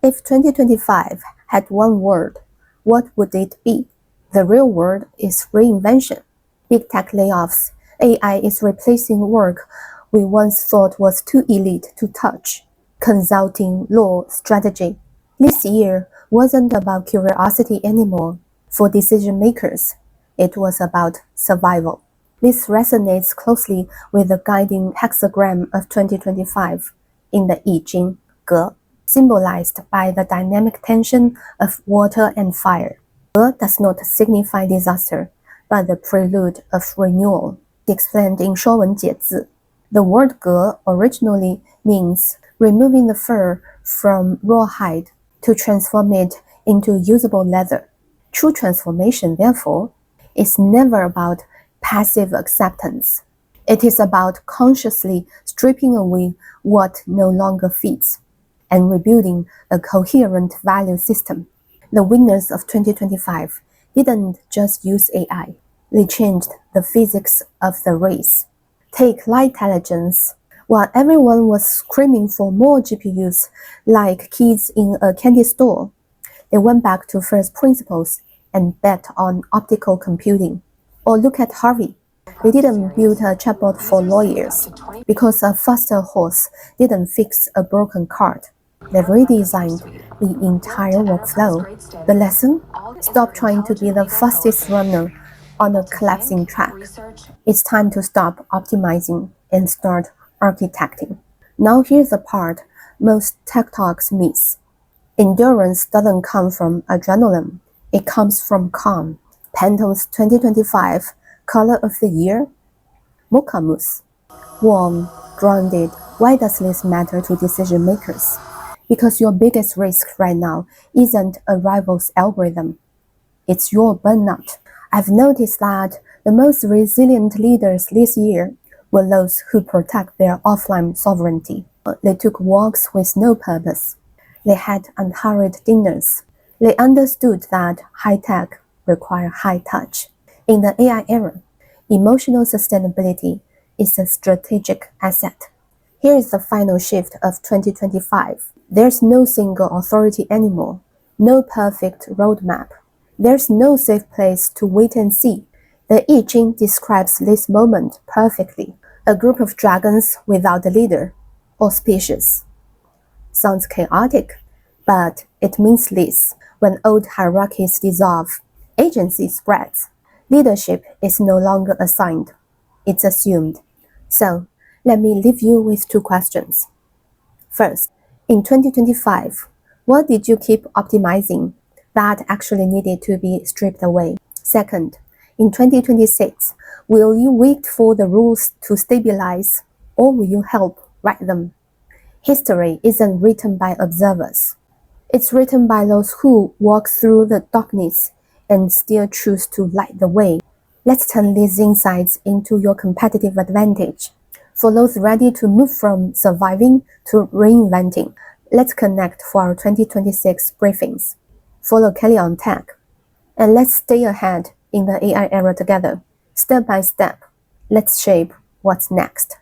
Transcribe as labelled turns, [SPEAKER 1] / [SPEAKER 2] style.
[SPEAKER 1] If 2025 had one word, what would it be? The real word is reinvention. Big tech layoffs. AI is replacing work we once thought was too elite to touch. Consulting, law, strategy. This year wasn't about curiosity anymore. For decision makers, it was about survival. This resonates closely with the guiding hexagram of 2025 in the I Ching, Ge, symbolized by the dynamic tension of water and fire. Ge does not signify disaster, but the prelude of renewal. Explained in 说文解字. The word Ge originally means removing the fur from rawhide to transform it into usable leather. True transformation, therefore, is never about passive acceptance. It is about consciously stripping away what no longer fits and rebuilding a coherent value system. The winners of 2025 didn't just use AI. They changed the physics of the race. Take Lightelligence. While everyone was screaming for more GPUs like kids in a candy store, they went back to first principles and bet on optical computing. Or look at Harvey. They didn't build a chatbot for lawyers because a faster horse didn't fix a broken cart. They redesigned the entire workflow. The lesson? Stop trying to be the fastest runner on a collapsing track. It's time to stop optimizing and start architecting. Now here's the part most tech talks miss. Endurance doesn't come from adrenaline. It comes from calm. Pantone's 2025 color of the year? Mocha mousse. Warm, grounded. Why does this matter to decision makers? Because your biggest risk right now isn't a rival's algorithm. It's your burnout. I've noticed that the most resilient leaders this year were those who protect their offline sovereignty. They took walks with no purpose. They had unhurried dinners. They understood that high tech requires high touch. In the AI era, emotional sustainability is a strategic asset. Here is the final shift of 2025. There's no single authority anymore, no perfect roadmap. There's no safe place to wait and see. The I Ching describes this moment perfectly. A group of dragons without a leader, auspicious. Sounds chaotic, but it means this. When old hierarchies dissolve, agency spreads. Leadership is no longer assigned. It's assumed. So, let me leave you with two questions. First, in 2025, what did you keep optimizing that actually needed to be stripped away? Second, in 2026, will you wait for the rules to stabilize, or will you help write them? History isn't written by observers. It's written by those who walk through the darkness and still choose to light the way. Let's turn these insights into your competitive advantage. For those ready to move from surviving to reinventing, let's connect for our 2026 briefings. Follow KellyOnTech, and let's stay ahead in the AI era together. Step by step, let's shape what's next.